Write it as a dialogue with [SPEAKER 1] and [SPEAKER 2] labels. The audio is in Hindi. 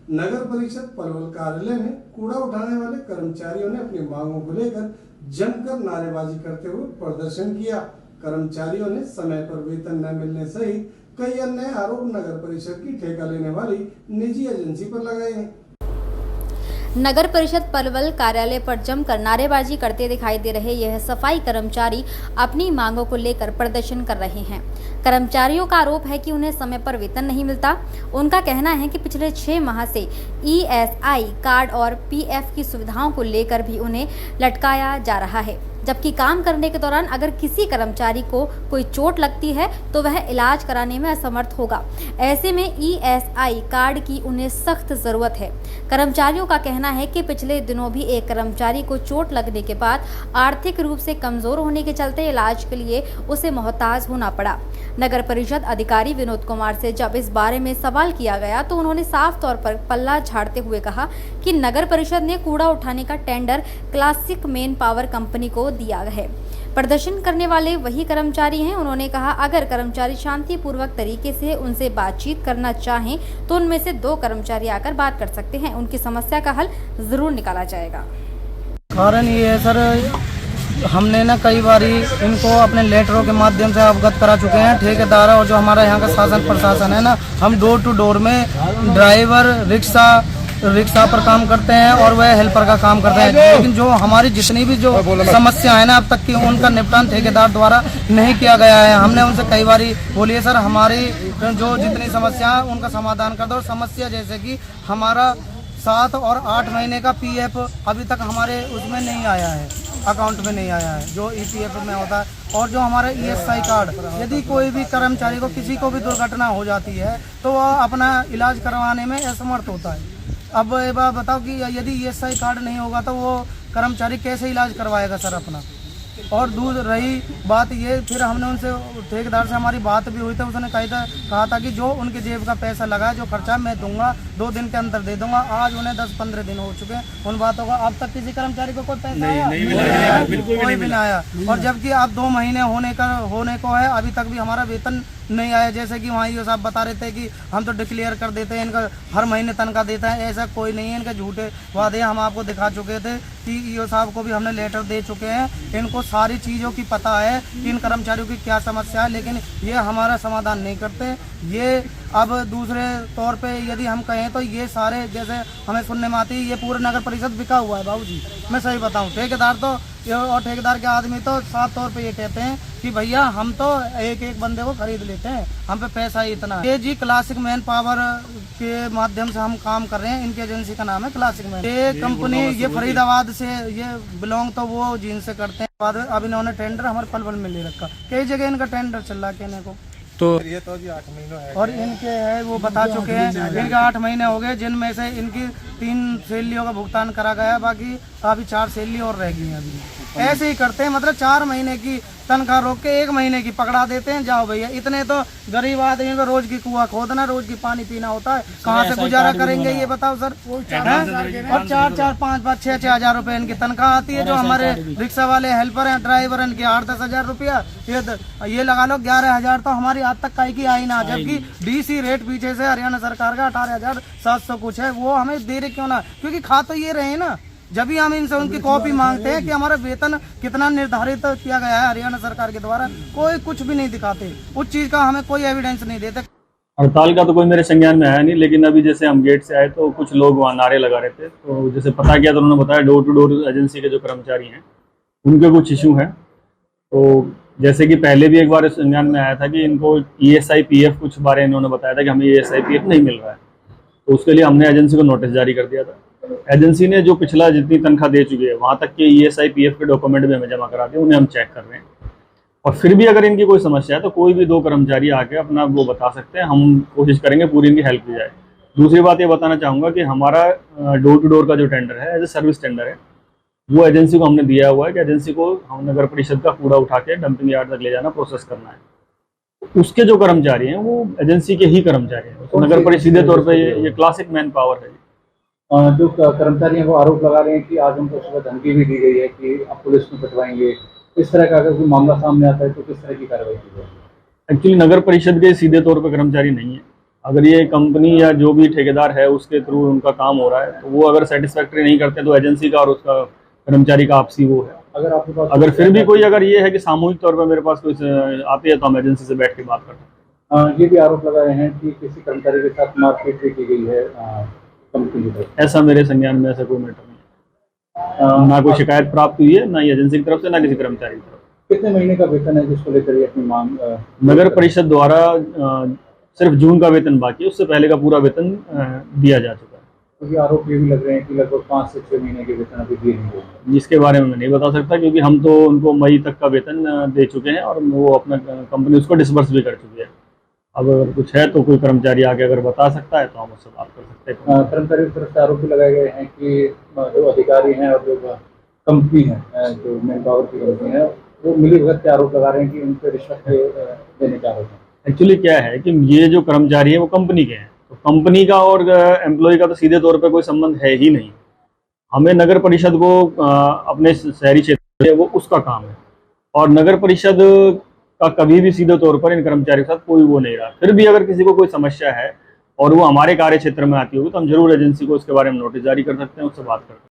[SPEAKER 1] नगर परिषद पलवल कार्यालय में कूड़ा उठाने वाले कर्मचारियों ने अपनी मांगों को लेकर जमकर नारेबाजी करते हुए प्रदर्शन किया। कर्मचारियों ने समय पर वेतन न मिलने सहित कई अन्य आरोप नगर परिषद की ठेका लेने वाली निजी एजेंसी पर लगाए हैं।
[SPEAKER 2] नगर परिषद पलवल कार्यालय पर जमकर नारेबाजी करते दिखाई दे रहे यह सफाई कर्मचारी अपनी मांगों को लेकर प्रदर्शन कर रहे हैं। कर्मचारियों का आरोप है कि उन्हें समय पर वेतन नहीं मिलता। उनका कहना है कि पिछले 6 माह से ESI कार्ड और PF की सुविधाओं को लेकर भी उन्हें लटकाया जा रहा है, जबकि काम करने के दौरान अगर किसी कर्मचारी को कोई चोट लगती है तो वह इलाज कराने में असमर्थ होगा। ऐसे में ESI कार्ड की उन्हें सख्त जरूरत है। कर्मचारियों का कहना है कि पिछले दिनों भी एक कर्मचारी को चोट लगने के बाद आर्थिक रूप से कमजोर होने के चलते इलाज के लिए उसे मोहताज होना पड़ा। नगर परिषद अधिकारी विनोद कुमार से जब इस बारे में सवाल किया गया तो उन्होंने साफ तौर पर पल्ला झाड़ते हुए कहा कि नगर परिषद ने कूड़ा उठाने का tender classic main power company को दिया है। प्रदर्शन करने वाले वही कर्मचारी हैं। उन्होंने कहा अगर कर्मचारी शांतिपूर्वक तरीके से उनसे बातचीत करना चाहें तो उनमें से 2 कर्मचारी आकर बात कर सकते हैं। उनकी समस्या का हल जरूर निकाला जाएगा।
[SPEAKER 3] कारण ये है सर, हमने ना कई बारी इनको अपने लेटरों के माध्यम से अवगत करा चुके हैं। ठेकेदार और जो हमारा यहाँ का शासन प्रशासन है ना, हम डोर टू डोर में ड्राइवर रिक्शा पर काम करते हैं और वह हेल्पर का काम करते हैं, लेकिन जो हमारी जितनी भी जो समस्या है ना अब तक की, उनका निपटान ठेकेदार द्वारा नहीं किया गया है। हमने उनसे कई बारी बोलिए सर हमारी जो जितनी समस्या है उनका समाधान कर दो। समस्या जैसे कि हमारा 7 और 8 महीने का PF अभी तक हमारे उसमें नहीं आया है, अकाउंट में नहीं आया है जो EPF में होता है। और जो हमारा ESI कार्ड, यदि कोई भी कर्मचारी को किसी को भी दुर्घटना हो जाती है तो वह अपना इलाज करवाने में असमर्थ होता है। अब ये बात बताओ कि यदि ESI कार्ड नहीं होगा तो वो कर्मचारी कैसे इलाज करवाएगा सर अपना। और दूसरी रही बात ये, फिर हमने उनसे ठेकेदार से हमारी बात भी हुई थी। उसने कहा था कि जो उनके जेब का पैसा लगा, जो खर्चा मैं दूंगा 2 दिन के अंदर दे दूंगा। आज उन्हें 10-15 दिन हो चुके हैं उन बातों का। अब तक किसी कर्मचारी को कोई पैसा आया? कोई भी नहीं आया। और जबकि अब 2 महीने होने को है, अभी तक भी हमारा वेतन नहीं आया। जैसे कि वहाँ ये साहब बता रहे थे कि हम तो डिक्लेयर कर देते हैं, इनका हर महीने तनख्वाह देता है। ऐसा कोई नहीं है, इनके झूठे वादे हम आपको दिखा चुके थे। CEO साहब को भी हमने लेटर दे चुके हैं। इनको सारी चीज़ों की पता है कि इन कर्मचारियों की क्या समस्या है, लेकिन ये हमारा समाधान नहीं करते। ये अब दूसरे तौर पे यदि हम कहें तो ये सारे जैसे हमें सुनने में आती है, ये पूरा नगर परिषद बिका हुआ है बाबूजी। मैं सही बताऊं, ठेकेदार तो और ठेकेदार के आदमी तो साफ तौर पे ये कहते हैं कि भैया हम तो एक बंदे को खरीद लेते हैं, हम पे पैसा ही इतना है। ये जी क्लासिक मैन पावर के माध्यम से हम काम कर रहे हैं। इनकी एजेंसी का नाम है क्लासिक मैन। ये कंपनी ये फरीदाबाद से ये बिलोंग तो वो जिनसे करते हैं। अब इन्होंने टेंडर हमारे पलवल में ले रखा, कई जगह इनका टेंडर चल रहा है कहने को।
[SPEAKER 4] तो
[SPEAKER 3] ये तो जी 8 महीने है और इनके है वो बता चुके हैं, इनके 8 महीने हो गए, जिनमें से इनकी 3 सैलरियों का भुगतान करा गया, बाकी अभी 4 सैलरी और रह गई हैं। अभी ऐसे ही करते हैं, मतलब 4 महीने की तनख्वाह रोक के 1 महीने की पकड़ा देते हैं। जाओ भैया, इतने तो गरीब आदमी को रोज की कुआं खोदना, रोज की पानी पीना होता है, कहाँ से गुजारा करेंगे ये बताओ सर। और 4-4, 5-5, 6-6 हजार रुपए इनकी तनख्वाह आती है। जो हमारे रिक्शा वाले हेल्पर हैं, ड्राइवर हैं, इनके 8-10 हजार रुपया, ये लगा लो 11 हजार तो हमारी आज तक काई की आई ना। जबकि DC रेट पीछे से हरियाणा सरकार का 18,700 कुछ है, वो हमें दे रहे क्यों ना? क्योंकि खा तो ये रहे ना। जब भी हम इनसे उनकी कॉपी मांगते हैं कि हमारा वेतन कितना निर्धारित किया गया है हरियाणा सरकार के द्वारा, कोई कुछ भी नहीं दिखाते, उस चीज का हमें कोई एविडेंस नहीं देते।
[SPEAKER 4] हड़ताल का तो कोई मेरे संज्ञान में आया नहीं, लेकिन अभी जैसे हम गेट से आए तो कुछ लोग वहाँ नारे लगा रहे थे। तो जैसे पता किया तो उन्होंने बताया डोर टू डोर एजेंसी के जो कर्मचारी हैं उनके कुछ इशू हैं। तो जैसे कि पहले भी एक बार संज्ञान में आया था कि इनको ESI PF कुछ बारे इन्होंने बताया था कि हमें ESI PF नहीं मिल रहा है, तो उसके लिए हमने एजेंसी को नोटिस जारी कर दिया था। एजेंसी ने जो पिछला जितनी तनख्वाह दे चुकी है वहाँ तक के ESI PF के डॉक्यूमेंट भी हमें जमा करा दिए, उन्हें हम चेक कर रहे हैं। और फिर भी अगर इनकी कोई समस्या है तो कोई भी 2 कर्मचारी आके अपना वो बता सकते हैं, हम कोशिश करेंगे पूरी इनकी हेल्प की जाए। दूसरी बात ये बताना चाहूँगा कि हमारा डोर टू डोर का जो टेंडर है एज ए सर्विस टेंडर है, वो एजेंसी को हमने दिया हुआ है कि एजेंसी को हम नगर परिषद का कूड़ा उठा के डंपिंग यार्ड तक ले जाना, प्रोसेस करना है। उसके जो कर्मचारी हैं वो एजेंसी के ही कर्मचारी हैं, तो नगर परिषद सीधे तौर पर ये क्लासिक मैन पावर है।
[SPEAKER 5] जो कर्मचारी हैं वो आरोप लगा रहे हैं कि आज उनको सुबह धमकी भी दी गई है कि आप पुलिस में पिटवाएंगे। इस तरह का अगर कोई मामला सामने आता है तो किस तरह की कार्रवाई की जाएगी?
[SPEAKER 4] एक्चुअली नगर परिषद के सीधे तौर पर कर्मचारी नहीं है, अगर ये कंपनी या जो भी ठेकेदार है उसके थ्रू उनका काम हो रहा है तो वो अगर सेटिस्फैक्ट्री नहीं करते तो एजेंसी का और उसका कर्मचारी का आपसी वो है।
[SPEAKER 5] अगर आपके पास
[SPEAKER 4] अगर फिर भी कोई अगर ये है कि सामूहिक तौर पर मेरे पास कोई आती है तो हम एजेंसी से बैठ के बात करते हैं।
[SPEAKER 5] ये भी आरोप लगाए हैं कि किसी कर्मचारी के साथ मारपीट भी की गई है कंपनी की तरफ
[SPEAKER 4] ऐसा मेरे संज्ञान में ऐसा कोई मैटर नहीं है। ना कोई शिकायत प्राप्त हुई है, ना ही एजेंसी की तरफ से, ना किसी कर्मचारी की तरफ।
[SPEAKER 5] कितने महीने का वेतन है जिसको लेकर ये अपनी मांग
[SPEAKER 4] नगर परिषद द्वारा सिर्फ जून का वेतन बाकी है, उससे पहले का पूरा वेतन दिया जा चुका है।
[SPEAKER 5] क्योंकि आरोप ये भी लग रहे हैं कि लगभग 5 से 6 महीने के वेतन अभी दिए नहीं हुए।
[SPEAKER 4] जिसके बारे में मैं नहीं बता सकता क्योंकि हम तो उनको मई तक का वेतन दे चुके हैं और वो अपना कंपनी उसको डिसबर्स भी कर चुकी है। अब अगर कुछ है तो कोई कर्मचारी आके अगर बता सकता है तो हम उससे बात कर सकते हैं।
[SPEAKER 5] कर्मचारियों की तरफ से आरोप भी लगाए गए हैं कि जो अधिकारी हैं और जो कंपनी है, जो मैन पावर की कंपनी है, वो मिलीभगत के आरोप लगा रहे हैं कि उन पर रिश्वत देने के आरोप हैं।
[SPEAKER 4] एक्चुअली क्या है कि ये जो कर्मचारी है वो कंपनी के हैं, तो कंपनी का और एम्प्लॉय का तो सीधे तौर पे कोई संबंध है ही नहीं। हमें नगर परिषद को अपने शहरी क्षेत्र में वो उसका काम है और नगर परिषद का कभी भी सीधे तौर पर इन कर्मचारियों के साथ कोई वो नहीं रहा। फिर भी अगर किसी को कोई समस्या है और वो हमारे कार्य क्षेत्र में आती होगी तो हम जरूर एजेंसी को इसके बारे में नोटिस जारी कर सकते हैं, उससे बात कर सकते हैं।